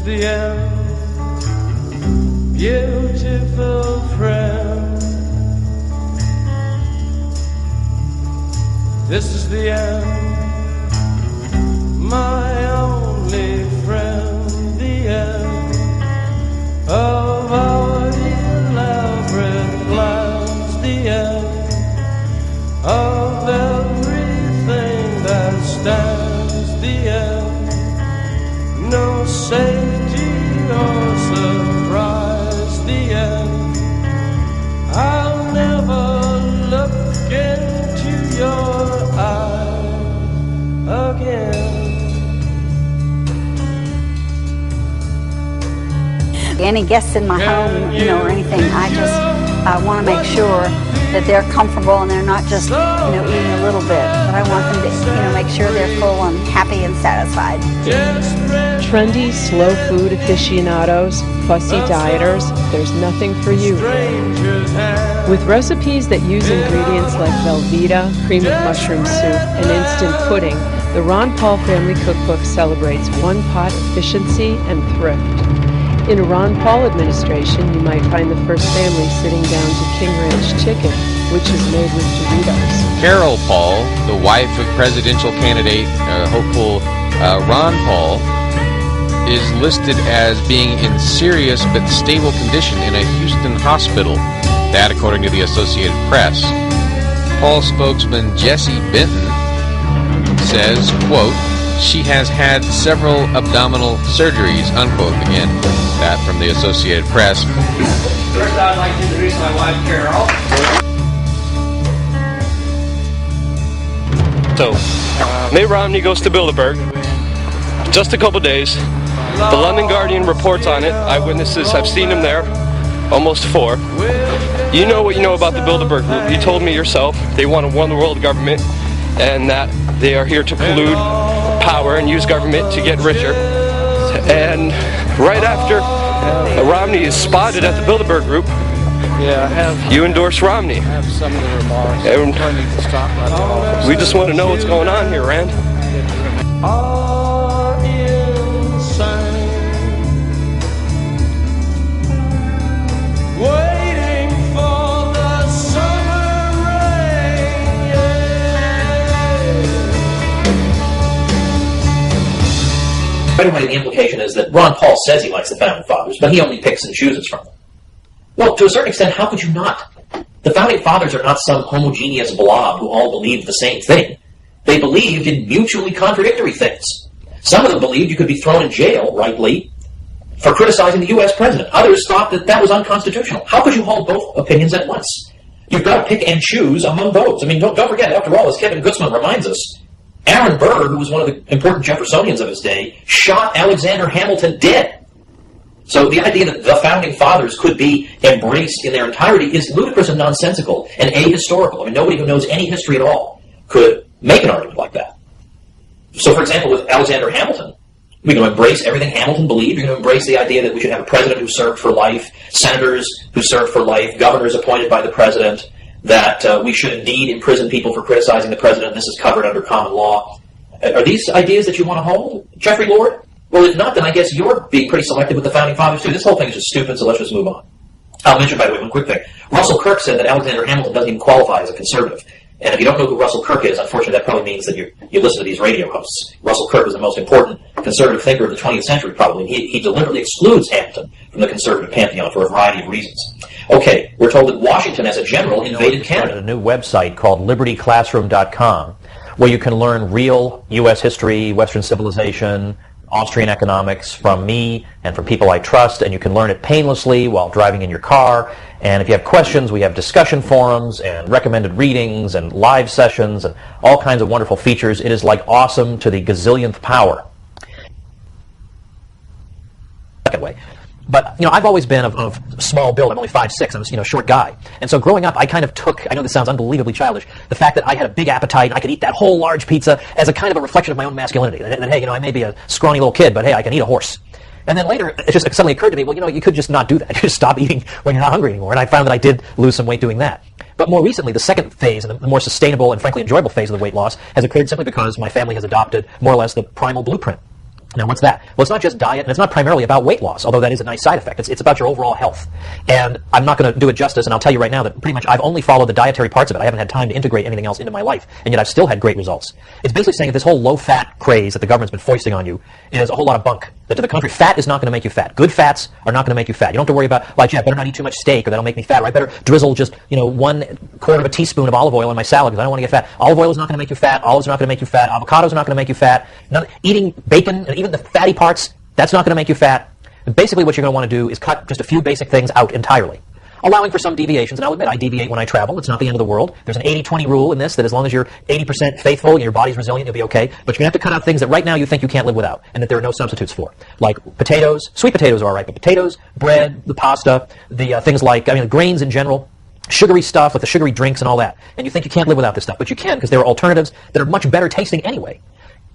is the end, beautiful friend. This is the end, my only friend. The end of our elaborate plans. The end of everything that stands. The end, no safety or surprise. The end, I'll never look into your eyes again. Any guests in my home, or anything, I want to make sure that they're comfortable and they're not just, eating a little bit. But I want them to, make sure they're full and happy and satisfied. Trendy, slow food aficionados, fussy dieters, there's nothing for you. With recipes that use ingredients like Velveeta, cream of mushroom soup, and instant pudding, the Ron Paul Family Cookbook celebrates one-pot efficiency and thrift. In a Ron Paul administration, you might find the first family sitting down to King Ranch chicken, which is made with Doritos. Carol Paul, the wife of presidential candidate, hopeful Ron Paul, is listed as being in serious but stable condition in a Houston hospital. That, according to the Associated Press. Paul spokesman Jesse Benton says, quote, she has had several abdominal surgeries, unquote. Again, that from the Associated Press. First, I'd like to introduce my wife, Carol. So, Mitt Romney goes to Bilderberg. Just a couple days. The London Guardian reports on it. Eyewitnesses have seen him there. Almost 4. You know what you know about the Bilderberg group. You told me yourself they want a one-world government and that they are here to collude power and use government to get richer. And right after Romney is spotted at the Bilderberg group, you endorse Romney. I have some of the remarks. And I need to stop right now. we just want to know what's going on here, Rand. Are insane, waiting for the summer rain. Anyway, the implication is that Ron Paul says he likes the Founding Fathers, but he only picks and chooses from them. Well, to a certain extent, how could you not? The Founding Fathers are not some homogeneous blob who all believed the same thing. They believed in mutually contradictory things. Some of them believed you could be thrown in jail, rightly, for criticizing the U.S. president. Others thought that that was unconstitutional. How could you hold both opinions at once? You've got to pick and choose among those. I mean, don't forget, after all, as Kevin Gutzman reminds us, Aaron Burr, who was one of the important Jeffersonians of his day, shot Alexander Hamilton dead. So the idea that the Founding Fathers could be embraced in their entirety is ludicrous and nonsensical and ahistorical. I mean, nobody who knows any history at all could make an argument like that. So, for example, with Alexander Hamilton, we're going to embrace everything Hamilton believed. You're going to embrace the idea that we should have a president who served for life, senators who served for life, governors appointed by the president, that we should indeed imprison people for criticizing the president. This is covered under common law. Are these ideas that you want to hold, Jeffrey Lord? Well, if not, then I guess you're being pretty selective with the Founding Fathers, too. This whole thing is just stupid, so let's just move on. I'll mention, by the way, one quick thing. Russell Kirk said that Alexander Hamilton doesn't even qualify as a conservative. And if you don't know who Russell Kirk is, unfortunately, that probably means that you listen to these radio hosts. Russell Kirk was the most important conservative thinker of the 20th century, probably. He deliberately excludes Hamilton from the conservative pantheon for a variety of reasons. Okay, we're told that Washington, as a general, invaded Canada. A new website called libertyclassroom.com, where you can learn real U.S. history, Western civilization, Austrian economics from me and from people I trust, and you can learn it painlessly while driving in your car. And if you have questions, we have discussion forums and recommended readings and live sessions and all kinds of wonderful features. It is like awesome to the gazillionth power. Second way. But, I've always been of small build. I'm only 5'6". I'm a short guy. And so growing up, I kind of took, I know this sounds unbelievably childish, the fact that I had a big appetite and I could eat that whole large pizza as a kind of a reflection of my own masculinity. And hey, I may be a scrawny little kid, but hey, I can eat a horse. And then later, it just suddenly occurred to me, well, you could just not do that. You just stop eating when you're not hungry anymore. And I found that I did lose some weight doing that. But more recently, the second phase, and the more sustainable and frankly enjoyable phase of the weight loss, has occurred simply because my family has adopted more or less the primal blueprint Now, what's that? Well, it's not just diet, and it's not primarily about weight loss, although that is a nice side effect. It's about your overall health. And I'm not going to do it justice, and I'll tell you right now that pretty much I've only followed the dietary parts of it. I haven't had time to integrate anything else into my life, and yet I've still had great results. It's basically saying that this whole low-fat craze that the government's been foisting on you is a whole lot of bunk. That to the contrary, fat is not going to make you fat. Good fats are not going to make you fat. You don't have to worry about, well, gee, I better not eat too much steak, or that'll make me fat, or I better drizzle just, 1/4 of a teaspoon of olive oil in my salad because I don't want to get fat. Olive oil is not going to make you fat. Olives are not going to make you fat. Avocados are not going to make you fat. Eating bacon and even the fatty parts, that's not going to make you fat. And basically what you're going to want to do is cut just a few basic things out entirely, allowing for some deviations. And I'll admit, I deviate when I travel. It's not the end of the world. There's an 80-20 rule in this, that as long as you're 80% faithful and your body's resilient, you'll be okay. But you're going to have to cut out things that right now you think you can't live without, and that there are no substitutes for. Like potatoes. Sweet potatoes are all right, but potatoes, bread, the pasta, the things like, grains in general, sugary stuff, like the sugary drinks and all that. And you think you can't live without this stuff, but you can, because there are alternatives that are much better tasting anyway.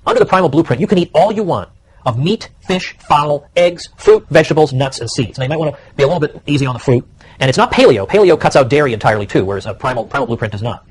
Under the Primal Blueprint, you can eat all you want of meat, fish, fowl, eggs, fruit, vegetables, nuts, and seeds. Now, you might want to be a little bit easy on the fruit. And it's not paleo. Paleo cuts out dairy entirely, too, whereas a Primal Blueprint does not.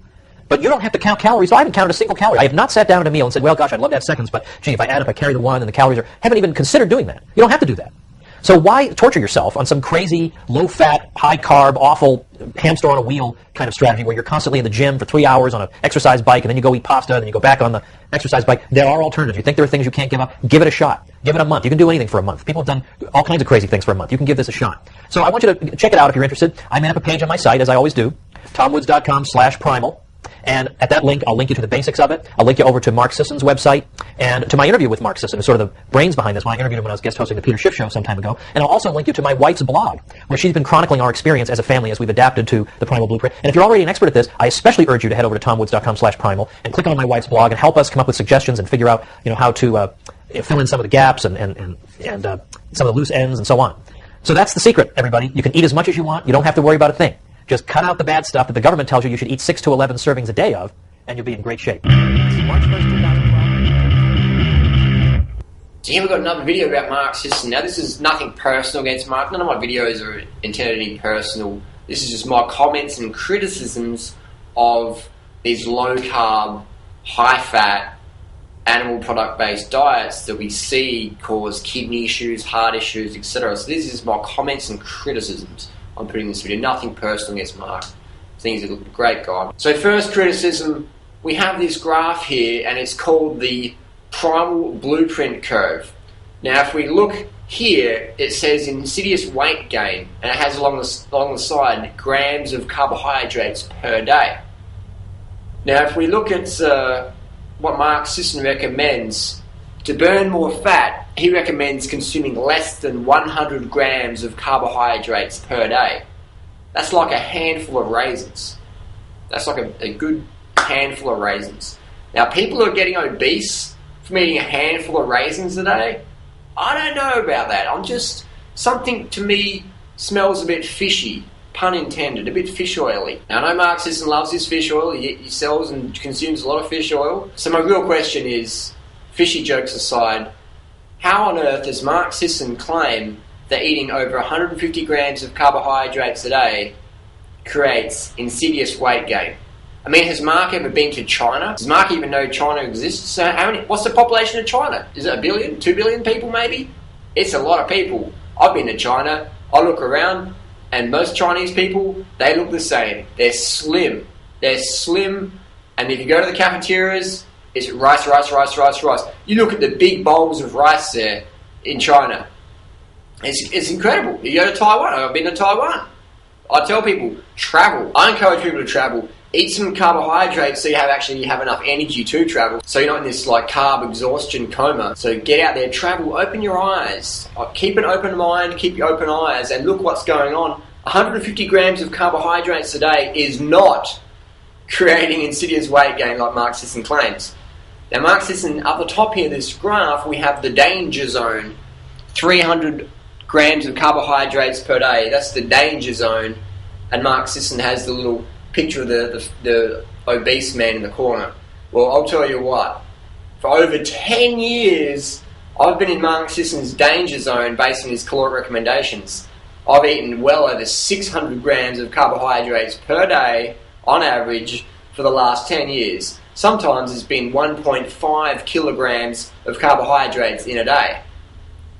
But you don't have to count calories. So I haven't counted a single calorie. I have not sat down at a meal and said, well, gosh, I'd love to have seconds, but, gee, if I add up, I carry the one, and the calories are... haven't even considered doing that. You don't have to do that. So why torture yourself on some crazy, low-fat, high-carb, awful, hamster on a wheel kind of strategy where you're constantly in the gym for 3 hours on an exercise bike, and then you go eat pasta, and then you go back on the exercise bike? There are alternatives. You think there are things you can't give up? Give it a shot. Give it a month. You can do anything for a month. People have done all kinds of crazy things for a month. You can give this a shot. So I want you to check it out if you're interested. I made up a page on my site, as I always do, tomwoods.com/primal. And at that link, I'll link you to the basics of it. I'll link you over to Mark Sisson's website and to my interview with Mark Sisson, who's sort of the brains behind this. When I interviewed him when I was guest hosting the Peter Schiff Show some time ago. And I'll also link you to my wife's blog, where she's been chronicling our experience as a family as we've adapted to the Primal Blueprint. And if you're already an expert at this, I especially urge you to head over to tomwoods.com/primal and click on my wife's blog and help us come up with suggestions and figure out, how to fill in some of the gaps and some of the loose ends and so on. So that's the secret, everybody. You can eat as much as you want. You don't have to worry about a thing. Just cut out the bad stuff that the government tells you should eat 6 to 11 servings a day of, and you'll be in great shape. March 1st, 2012. So here we've got another video about Mark Sisson. Now this is nothing personal against Mark. None of my videos are intended to be personal. This is just my comments and criticisms of these low-carb, high-fat, animal product-based diets that we see cause kidney issues, heart issues, etc. So this is my comments and criticisms I'm putting in this video. Nothing personal against Mark. I think he's a great guy. So first criticism, we have this graph here, and it's called the Primal Blueprint curve. Now if we look here, it says insidious weight gain, and it has along the side grams of carbohydrates per day. Now if we look at what Mark Sisson recommends, to burn more fat, he recommends consuming less than 100 grams of carbohydrates per day. That's like a handful of raisins. That's like a good handful of raisins. Now, people who are getting obese from eating a handful of raisins a day, I don't know about that. Something to me smells a bit fishy, pun intended, a bit fish oily. Now, I know Mark Sisson loves his fish oil. He sells and consumes a lot of fish oil. So my real question is, fishy jokes aside, how on earth does Mark Sisson claim that eating over 150 grams of carbohydrates a day creates insidious weight gain? I mean, has Mark ever been to China? Does Mark even know China exists? So what's the population of China? Is it 1 billion, 2 billion people maybe? It's a lot of people. I've been to China. I look around, and most Chinese people, they look the same. They're slim. And if you go to the cafeterias, it's rice. You look at the big bowls of rice there in China. It's incredible. You go to Taiwan. I've been to Taiwan. I tell people, travel. I encourage people to travel. Eat some carbohydrates so you have enough energy to travel. So you're not in this carb exhaustion coma. So get out there, travel, open your eyes. Keep an open mind, keep your open eyes, and look what's going on. 150 grams of carbohydrates a day is not creating insidious weight gain like Mark Sisson claims. Now Mark Sisson, up the top here, this graph, we have the danger zone. 300 grams of carbohydrates per day. That's the danger zone. And Mark Sisson has the little picture of the obese man in the corner. Well, I'll tell you what. For over 10 years, I've been in Mark Sisson's danger zone based on his caloric recommendations. I've eaten well over 600 grams of carbohydrates per day, on average, for the last 10 years. sometimes has been 1.5 kilograms of carbohydrates in a day.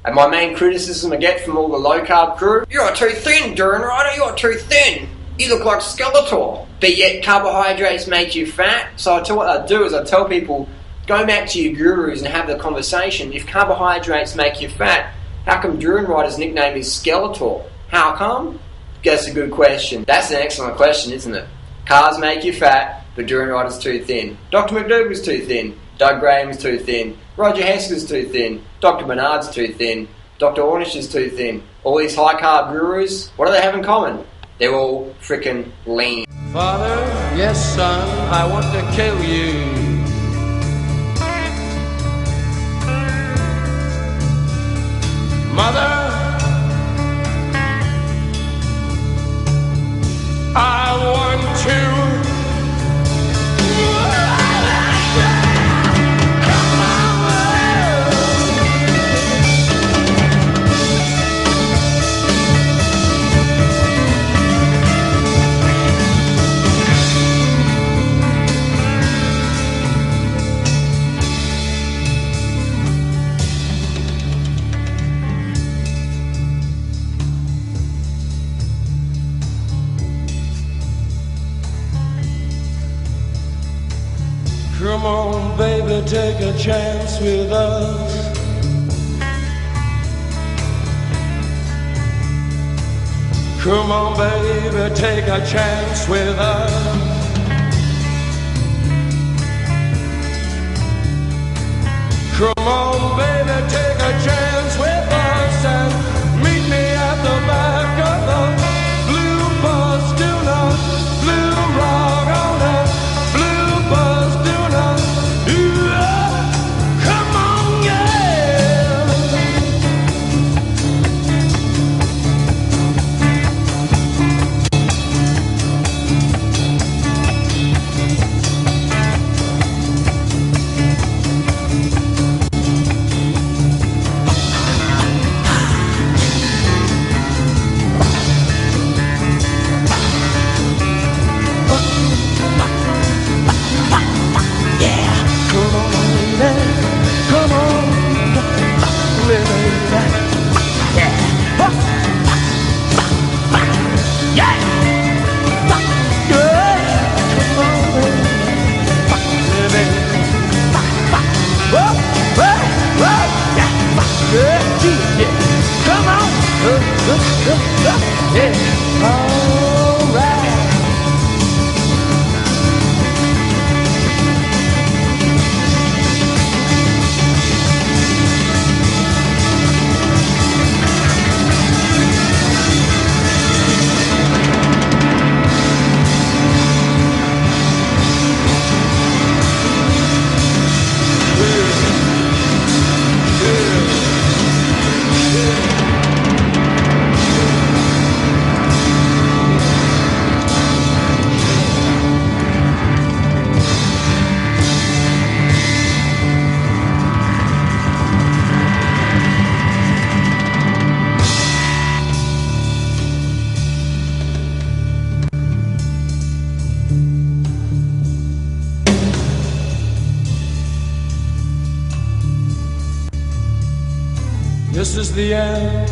And my main criticism I get from all the low-carb crew, "You're too thin, Durianrider, you're too thin. You look like Skeletor." But yet carbohydrates make you fat. So what I do is I tell people, go back to your gurus and have the conversation. If carbohydrates make you fat, how come Durianrider's nickname is Skeletor? How come? That's a good question. That's an excellent question, isn't it? Cars make you fat, but Durianrider's too thin. Dr. McDougall's too thin. Doug Graham's too thin. Roger Hesker's too thin. Dr. Bernard's too thin. Dr. Ornish is too thin. All these high-carb gurus, what do they have in common? They're all frickin' lean. Father, yes son, I want to kill you. Mother, I want to. Come on, baby, take a chance with us. Come on, baby, take a chance with us. Come on, baby, take a chance with us and meet me at the back of the blue bus. Do not blue rock on the blue bus. This is the end,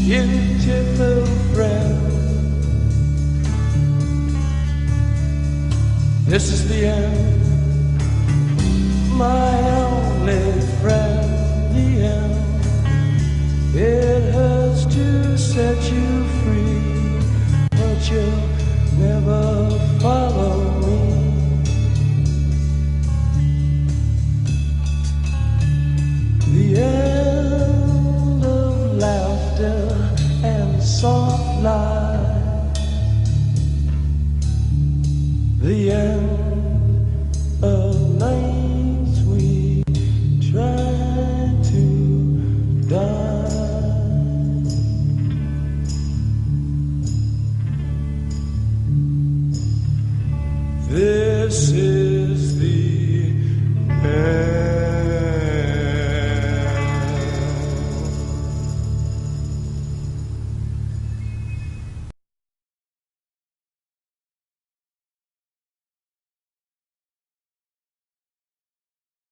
beautiful friend. This is the end, my only friend. The end, it hurts to set you free, but you'll never follow me. The end of laughter and soft light. The end of nights we try to die. This is